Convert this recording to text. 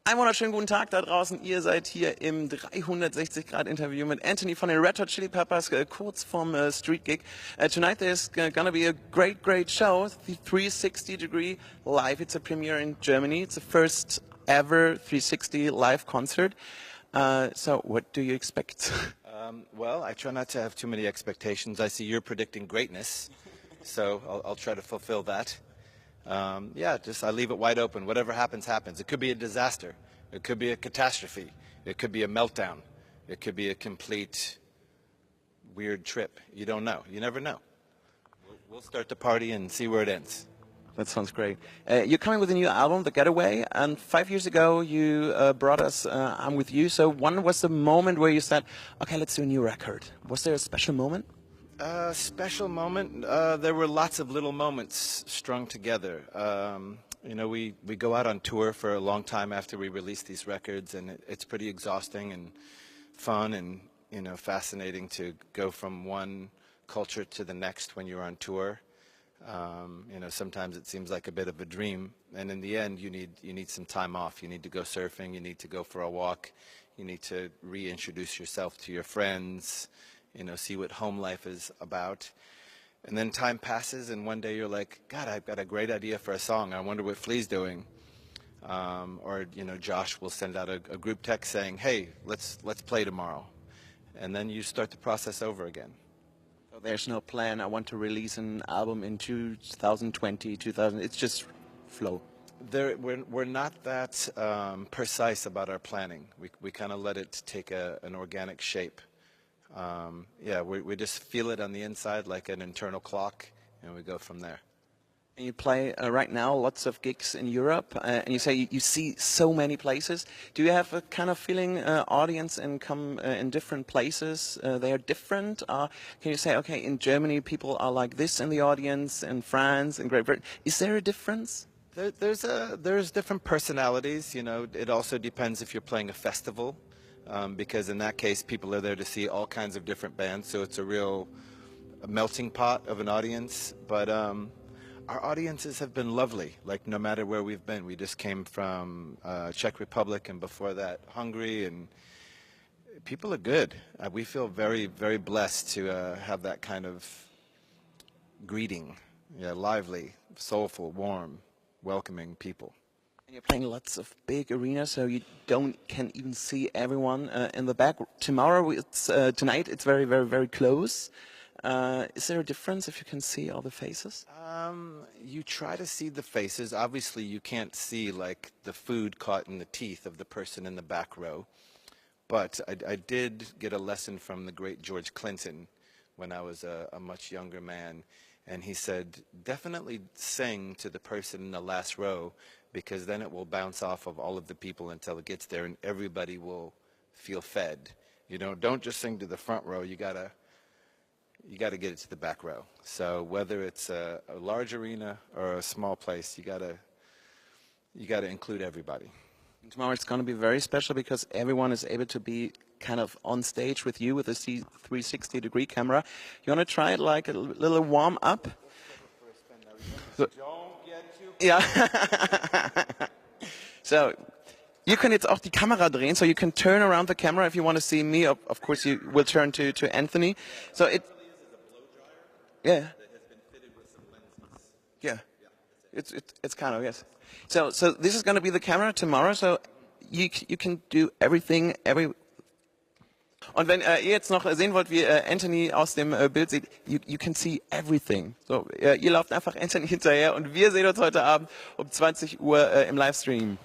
Einen wunderschönen guten Tag da draußen. Ihr seid hier im 360-Grad-Interview mit Anthony von den Red Hot Chili Peppers, kurz vorm Street Gig. Tonight there's gonna be a great show, the 360-degree live. It's a premiere in Germany. It's the first ever 360 live concert. So what do you expect? Well, I try not to have too many expectations. I see you're predicting greatness, so I'll try to fulfill that. Yeah, just I leave it wide open. Whatever happens, happens. It could be a disaster. It could be a catastrophe. It could be a meltdown. It could be a complete weird trip. You don't know. You never know. We'll start the party and see where it ends. That sounds great. You're coming with a new album, The Getaway, and 5 years ago you brought us I'm With You. So when was the moment where you said, okay, let's do a new record? Was there a special moment? Special moment? There were lots of little moments strung together. You know, we go out on tour for a long time after we release these records, and it's pretty exhausting and fun and, you know, fascinating to go from one culture to the next when you're on tour. You know, sometimes it seems like a bit of a dream, and in the end you need some time off. You need to go surfing, you need to go for a walk, you need to reintroduce yourself to your friends, you know, see what home life is about. And then time passes, and one day you're like, God, I've got a great idea for a song. I wonder what Flea's doing. Or, you know, Josh will send out a group text saying, hey, let's play tomorrow. And then you start the process over again. So there's no plan, I want to release an album in 2020, it's just flow. We're not that precise about our planning. We kind of let it take an organic shape. Yeah, we just feel it on the inside like an internal clock, and we go from there. And you play right now lots of gigs in Europe, and you say you see so many places. Do you have a kind of feeling audience and come in different places, they are different? Can you say, okay, in Germany people are like this in the audience, in France, in Great Britain. Is there a difference? There's different personalities, you know. It also depends if you're playing a festival. Because in that case, people are there to see all kinds of different bands, so it's a real melting pot of an audience. But our audiences have been lovely, like no matter where we've been. We just came from Czech Republic, and before that, Hungary, and people are good. We feel very, very blessed to have that kind of greeting. Yeah, lively, soulful, warm, welcoming people. And you're playing lots of big arenas, so you can even see everyone in the back. Tonight it's very close. Is there a difference if you can see all the faces? You try to see the faces. Obviously, you can't see like the food caught in the teeth of the person in the back row. But I did get a lesson from the great George Clinton when I was a much younger man. And he said, definitely sing to the person in the last row, because then it will bounce off of all of the people until it gets there and everybody will feel fed. You know, don't just sing to the front row, you gotta get it to the back row. So whether it's a large arena or a small place, you gotta include everybody. And tomorrow it's going to be very special because everyone is able to be kind of on stage with you with a 360-degree camera. You want to try it like a little warm up? So, ja. So, you can jetzt auch die Kamera drehen, so you can turn around the camera if you want to see me. Of course, you will turn to Anthony. So it, yeah, yeah, it's kind of, yes. So this is going to be the camera tomorrow. So you can do everything. Und wenn ihr jetzt noch sehen wollt, wie Anthony aus dem Bild sieht, you can see everything. So, ihr lauft einfach Anthony hinterher und wir sehen uns heute Abend um 20 Uhr im Livestream.